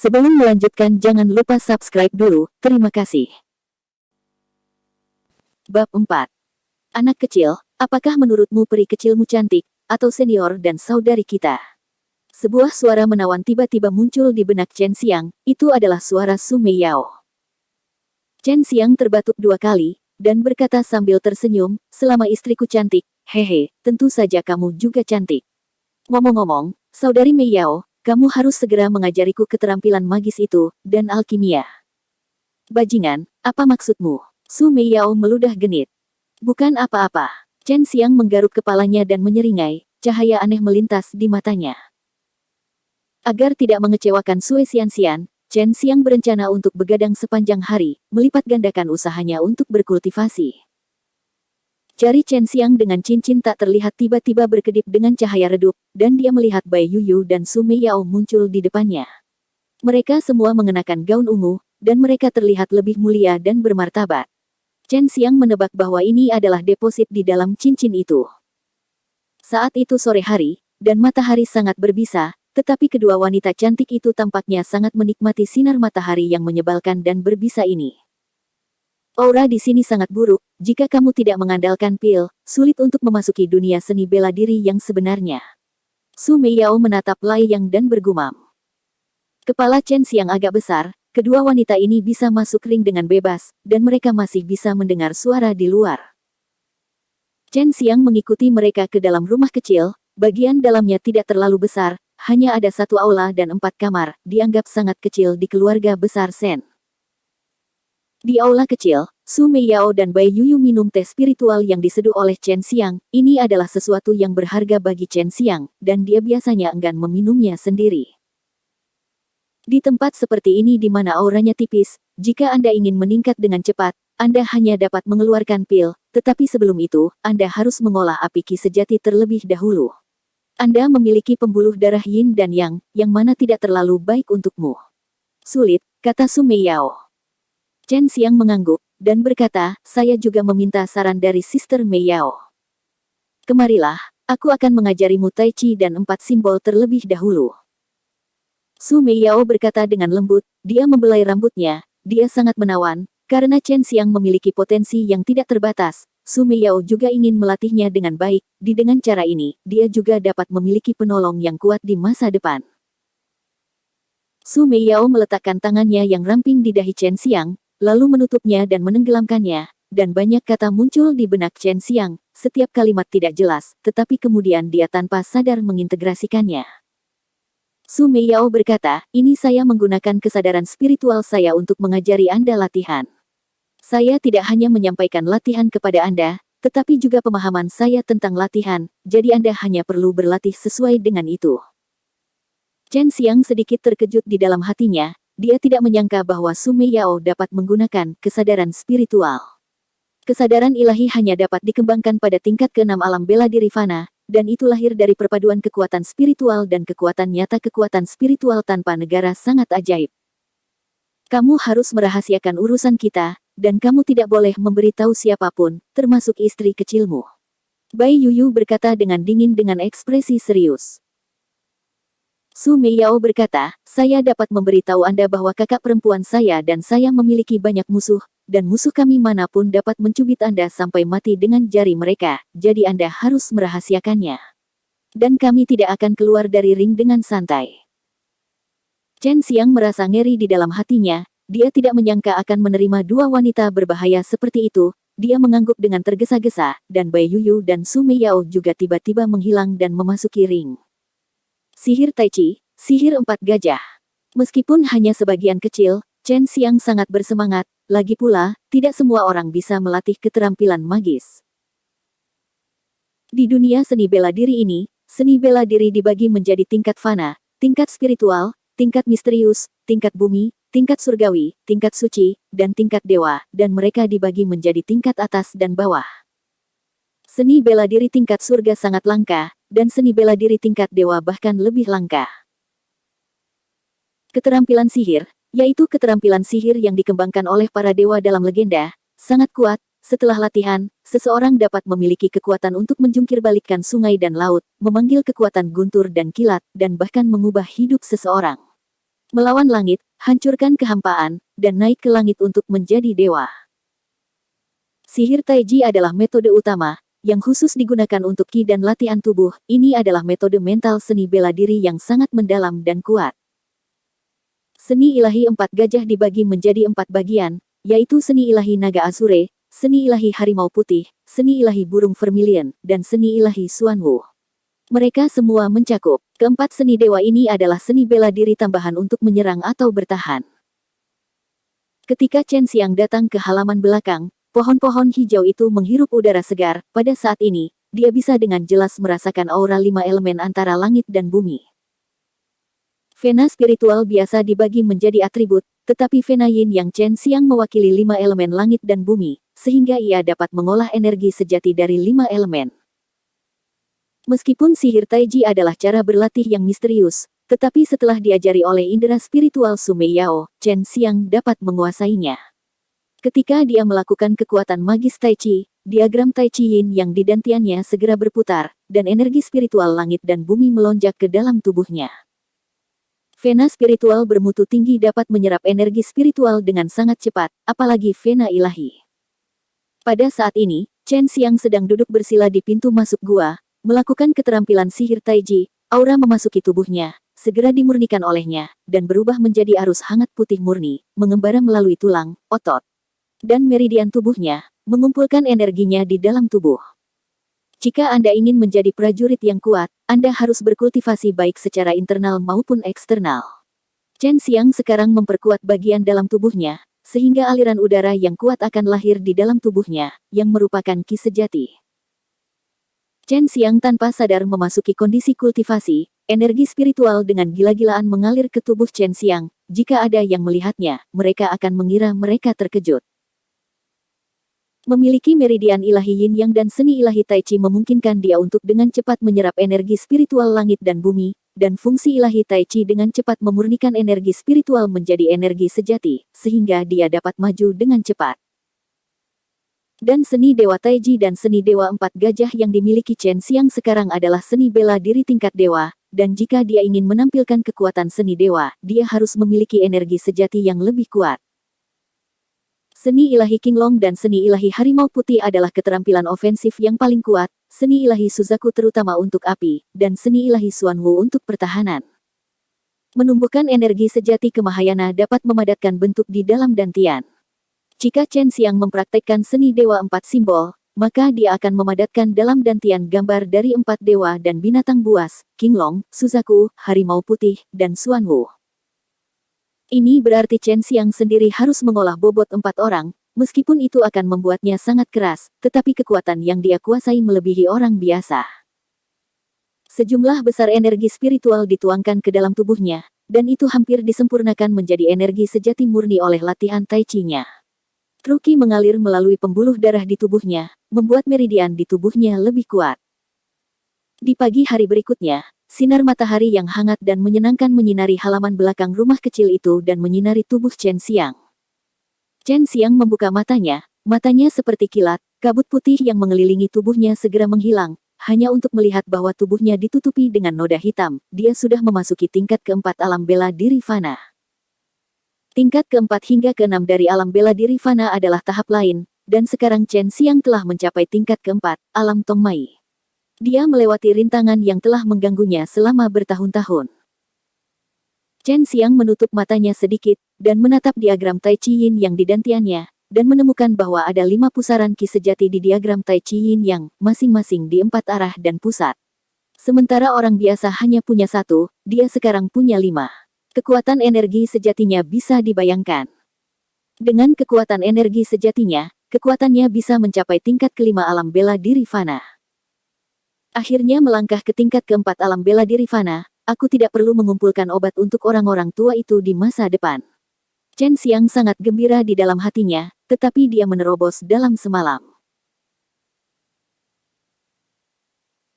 Sebelum melanjutkan jangan lupa subscribe dulu, terima kasih. Bab 4. Anak kecil, apakah menurutmu peri kecilmu cantik, atau senior dan saudari kita? Sebuah suara menawan tiba-tiba muncul di benak Chen Xiang, itu adalah suara Su Meiyao. Chen Xiang terbatuk 2 kali, dan berkata sambil tersenyum, selama istriku cantik, hehe, tentu saja kamu juga cantik. Ngomong-ngomong, saudari Meiyao, kamu harus segera mengajariku keterampilan magis itu, dan alkimia. Bajingan, apa maksudmu? Su Meiyao meludah genit. Bukan apa-apa. Chen Xiang menggaruk kepalanya dan menyeringai, cahaya aneh melintas di matanya. Agar tidak mengecewakan Sue Xianxian, Chen Xiang berencana untuk begadang sepanjang hari, melipat gandakan usahanya untuk berkultivasi. Jari Chen Xiang dengan cincin tak terlihat tiba-tiba berkedip dengan cahaya redup, dan dia melihat Bai Yuyu dan Su Meiyao muncul di depannya. Mereka semua mengenakan gaun ungu, dan mereka terlihat lebih mulia dan bermartabat. Chen Xiang menebak bahwa ini adalah deposit di dalam cincin itu. Saat itu sore hari, dan matahari sangat berbisa, tetapi kedua wanita cantik itu tampaknya sangat menikmati sinar matahari yang menyebalkan dan berbisa ini. Aura di sini sangat buruk, jika kamu tidak mengandalkan pil, sulit untuk memasuki dunia seni bela diri yang sebenarnya. Su Meiyao menatap Lai Yang dan bergumam. Kepala Chen Xiang agak besar, kedua wanita ini bisa masuk ring dengan bebas, dan mereka masih bisa mendengar suara di luar. Chen Xiang mengikuti mereka ke dalam rumah kecil, bagian dalamnya tidak terlalu besar, hanya ada 1 aula dan 4 kamar, dianggap sangat kecil di keluarga besar Shen. Di aula kecil, Su Meiyao dan Bai Yuyu minum teh spiritual yang diseduh oleh Chen Xiang. Ini adalah sesuatu yang berharga bagi Chen Xiang, dan dia biasanya enggan meminumnya sendiri. Di tempat seperti ini di mana auranya tipis, jika Anda ingin meningkat dengan cepat, Anda hanya dapat mengeluarkan pil, tetapi sebelum itu, Anda harus mengolah api Qi sejati terlebih dahulu. Anda memiliki pembuluh darah Yin dan Yang, yang mana tidak terlalu baik untukmu. Sulit, kata Su Meiyao. Chen Xiang mengangguk, dan berkata, saya juga meminta saran dari Sister Meiyao. Kemarilah, aku akan mengajarimu Tai Chi dan 4 simbol terlebih dahulu. Su Meiyao berkata dengan lembut, dia membelai rambutnya, dia sangat menawan, karena Chen Xiang memiliki potensi yang tidak terbatas. Su Meiyao juga ingin melatihnya dengan baik, dengan cara ini, dia juga dapat memiliki penolong yang kuat di masa depan. Su Meiyao meletakkan tangannya yang ramping di dahi Chen Xiang, lalu menutupnya dan menenggelamkannya, dan banyak kata muncul di benak Chen Xiang, setiap kalimat tidak jelas, tetapi kemudian dia tanpa sadar mengintegrasikannya. Su Meiyao berkata, ini saya menggunakan kesadaran spiritual saya untuk mengajari Anda latihan. Saya tidak hanya menyampaikan latihan kepada Anda, tetapi juga pemahaman saya tentang latihan, jadi Anda hanya perlu berlatih sesuai dengan itu. Chen Xiang sedikit terkejut di dalam hatinya. Dia tidak menyangka bahwa Su Meiyao dapat menggunakan kesadaran spiritual. Kesadaran ilahi hanya dapat dikembangkan pada tingkat ke-6 alam bela diri fana, dan itu lahir dari perpaduan kekuatan spiritual dan kekuatan nyata. Kekuatan spiritual tanpa negara sangat ajaib. Kamu harus merahasiakan urusan kita, dan kamu tidak boleh memberitahu siapapun, termasuk istri kecilmu. Bai Yuyu berkata dengan dingin dengan ekspresi serius. Su Meiyao berkata, saya dapat memberitahu Anda bahwa kakak perempuan saya dan saya memiliki banyak musuh, dan musuh kami manapun dapat mencubit Anda sampai mati dengan jari mereka, jadi Anda harus merahasiakannya. Dan kami tidak akan keluar dari ring dengan santai. Chen Xiang merasa ngeri di dalam hatinya, dia tidak menyangka akan menerima 2 wanita berbahaya seperti itu, dia mengangguk dengan tergesa-gesa, dan Bai Yuyu dan Su Meiyao juga tiba-tiba menghilang dan memasuki ring. Sihir Tai Chi, sihir 4 gajah. Meskipun hanya sebagian kecil, Chen Xiang sangat bersemangat, lagi pula, tidak semua orang bisa melatih keterampilan magis. Di dunia seni bela diri ini, seni bela diri dibagi menjadi tingkat fana, tingkat spiritual, tingkat misterius, tingkat bumi, tingkat surgawi, tingkat suci, dan tingkat dewa, dan mereka dibagi menjadi tingkat atas dan bawah. Seni bela diri tingkat surga sangat langka, dan seni bela diri tingkat dewa bahkan lebih langka. Keterampilan sihir, yaitu keterampilan sihir yang dikembangkan oleh para dewa dalam legenda, sangat kuat. Setelah latihan, seseorang dapat memiliki kekuatan untuk menjungkirbalikkan sungai dan laut, memanggil kekuatan guntur dan kilat, dan bahkan mengubah hidup seseorang. Melawan langit, hancurkan kehampaan, dan naik ke langit untuk menjadi dewa. Sihir Taiji adalah metode utama, yang khusus digunakan untuk ki dan latihan tubuh. Ini adalah metode mental seni bela diri yang sangat mendalam dan kuat. Seni ilahi empat gajah dibagi menjadi empat bagian, yaitu seni ilahi naga Asure, seni ilahi harimau putih, seni ilahi burung vermilion, dan seni ilahi Xuanwu. Mereka semua mencakup. Keempat seni dewa ini adalah seni bela diri tambahan untuk menyerang atau bertahan. Ketika Chen Xiang datang ke halaman belakang, pohon-pohon hijau itu menghirup udara segar. Pada saat ini, dia bisa dengan jelas merasakan aura 5 elemen antara langit dan bumi. Vena spiritual biasa dibagi menjadi atribut, tetapi Vena Yin yang Chen Xiang mewakili 5 elemen langit dan bumi, sehingga ia dapat mengolah energi sejati dari 5 elemen. Meskipun sihir Taiji adalah cara berlatih yang misterius, tetapi setelah diajari oleh indera spiritual Sumei Yao, Chen Xiang dapat menguasainya. Ketika dia melakukan kekuatan magis Tai Chi, diagram Tai Chi Yin yang didantiannya segera berputar, dan energi spiritual langit dan bumi melonjak ke dalam tubuhnya. Vena spiritual bermutu tinggi dapat menyerap energi spiritual dengan sangat cepat, apalagi vena ilahi. Pada saat ini, Chen Xiang sedang duduk bersila di pintu masuk gua, melakukan keterampilan sihir Taiji. Aura memasuki tubuhnya, segera dimurnikan olehnya, dan berubah menjadi arus hangat putih murni, mengembara melalui tulang, otot, dan meridian tubuhnya, mengumpulkan energinya di dalam tubuh. Jika Anda ingin menjadi prajurit yang kuat, Anda harus berkultivasi baik secara internal maupun eksternal. Chen Xiang sekarang memperkuat bagian dalam tubuhnya, sehingga aliran udara yang kuat akan lahir di dalam tubuhnya, yang merupakan ki sejati. Chen Xiang tanpa sadar memasuki kondisi kultivasi, energi spiritual dengan gila-gilaan mengalir ke tubuh Chen Xiang. Jika ada yang melihatnya, mereka akan mengira mereka terkejut. Memiliki meridian ilahi yin yang dan seni ilahi Tai Chi memungkinkan dia untuk dengan cepat menyerap energi spiritual langit dan bumi, dan fungsi ilahi Tai Chi dengan cepat memurnikan energi spiritual menjadi energi sejati, sehingga dia dapat maju dengan cepat. Dan seni Dewa Taiji dan seni Dewa Empat Gajah yang dimiliki Chen Xiang sekarang adalah seni bela diri tingkat dewa, dan jika dia ingin menampilkan kekuatan seni dewa, dia harus memiliki energi sejati yang lebih kuat. Seni ilahi Qinglong dan seni ilahi harimau putih adalah keterampilan ofensif yang paling kuat, seni ilahi Suzaku terutama untuk api, dan seni ilahi Xuanwu untuk pertahanan. Menumbuhkan energi sejati Kemahayana dapat memadatkan bentuk di dalam dantian. Jika Chen Xiang mempraktekkan seni dewa empat simbol, maka dia akan memadatkan dalam dantian gambar dari empat dewa dan binatang buas, Qinglong, Suzaku, harimau putih, dan Xuanwu. Ini berarti Chen Xiang sendiri harus mengolah bobot 4 orang, meskipun itu akan membuatnya sangat keras, tetapi kekuatan yang dia kuasai melebihi orang biasa. Sejumlah besar energi spiritual dituangkan ke dalam tubuhnya, dan itu hampir disempurnakan menjadi energi sejati murni oleh latihan Tai Chi-nya. Truki mengalir melalui pembuluh darah di tubuhnya, membuat meridian di tubuhnya lebih kuat. Di pagi hari berikutnya, sinar matahari yang hangat dan menyenangkan menyinari halaman belakang rumah kecil itu dan menyinari tubuh Chen Xiang. Chen Xiang membuka matanya seperti kilat, kabut putih yang mengelilingi tubuhnya segera menghilang, hanya untuk melihat bahwa tubuhnya ditutupi dengan noda hitam. Dia sudah memasuki tingkat keempat alam bela diri Fana. Tingkat keempat hingga keenam dari alam bela diri Fana adalah tahap lain, dan sekarang Chen Xiang telah mencapai tingkat keempat, alam Tongmai. Dia melewati rintangan yang telah mengganggunya selama bertahun-tahun. Chen Xiang menutup matanya sedikit, dan menatap diagram Tai Chi Yin yang didantiannya, dan menemukan bahwa ada 5 pusaran ki sejati di diagram Tai Chi Yin yang, masing-masing di 4 arah dan pusat. Sementara orang biasa hanya punya 1, dia sekarang punya 5. Kekuatan energi sejatinya bisa dibayangkan. Dengan kekuatan energi sejatinya, kekuatannya bisa mencapai tingkat kelima alam bela diri Fana. Akhirnya melangkah ke tingkat keempat alam bela diri Fana, aku tidak perlu mengumpulkan obat untuk orang-orang tua itu di masa depan. Chen Xiang sangat gembira di dalam hatinya, tetapi dia menerobos dalam semalam.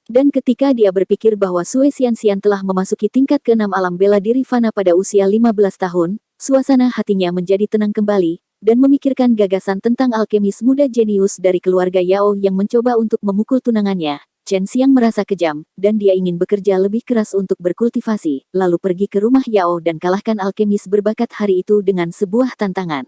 Dan ketika dia berpikir bahwa Sue Xianxian telah memasuki tingkat ke-6 alam bela diri Fana pada usia 15 tahun, suasana hatinya menjadi tenang kembali, dan memikirkan gagasan tentang alkemis muda jenius dari keluarga Yao yang mencoba untuk memukul tunangannya. Chen Xiang merasa kejam, dan dia ingin bekerja lebih keras untuk berkultivasi, lalu pergi ke rumah Yao dan kalahkan alkemis berbakat hari itu dengan sebuah tantangan.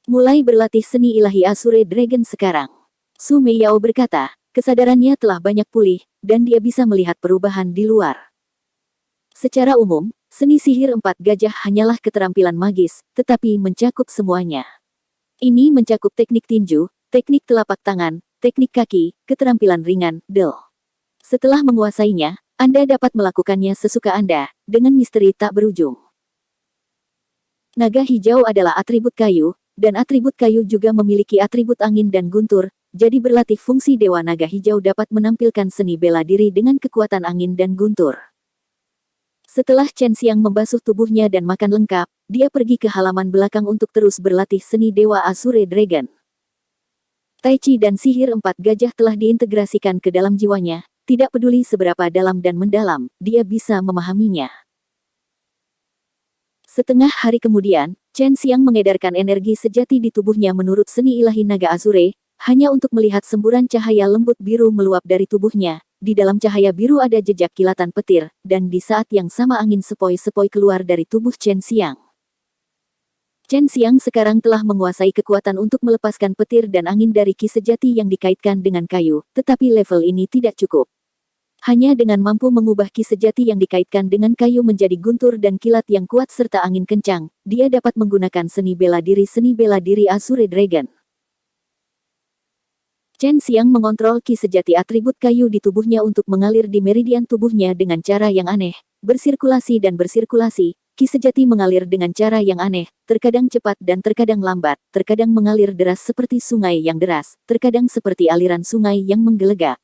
Mulai berlatih seni ilahi Azure Dragon sekarang. Su Meiyao berkata, kesadarannya telah banyak pulih, dan dia bisa melihat perubahan di luar. Secara umum, seni sihir empat gajah hanyalah keterampilan magis, tetapi mencakup semuanya. Ini mencakup teknik tinju, teknik telapak tangan, teknik kaki, keterampilan ringan, del. Setelah menguasainya, Anda dapat melakukannya sesuka Anda, dengan misteri tak berujung. Naga hijau adalah atribut kayu, dan atribut kayu juga memiliki atribut angin dan guntur, jadi berlatih fungsi Dewa Naga Hijau dapat menampilkan seni bela diri dengan kekuatan angin dan guntur. Setelah Chen Xiang membasuh tubuhnya dan makan lengkap, dia pergi ke halaman belakang untuk terus berlatih seni Dewa Azure Dragon. Tai Chi dan sihir empat gajah telah diintegrasikan ke dalam jiwanya, tidak peduli seberapa dalam dan mendalam, dia bisa memahaminya. Setengah hari kemudian, Chen Xiang mengedarkan energi sejati di tubuhnya menurut seni ilahi naga Azure, hanya untuk melihat semburan cahaya lembut biru meluap dari tubuhnya. Di dalam cahaya biru ada jejak kilatan petir, dan di saat yang sama angin sepoi-sepoi keluar dari tubuh Chen Xiang. Chen Xiang sekarang telah menguasai kekuatan untuk melepaskan petir dan angin dari ki sejati yang dikaitkan dengan kayu, tetapi level ini tidak cukup. Hanya dengan mampu mengubah ki sejati yang dikaitkan dengan kayu menjadi guntur dan kilat yang kuat serta angin kencang, dia dapat menggunakan seni bela diri Azure Dragon. Chen Xiang mengontrol ki sejati atribut kayu di tubuhnya untuk mengalir di meridian tubuhnya dengan cara yang aneh, bersirkulasi dan bersirkulasi. Ki sejati mengalir dengan cara yang aneh, terkadang cepat dan terkadang lambat, terkadang mengalir deras seperti sungai yang deras, terkadang seperti aliran sungai yang menggelegak.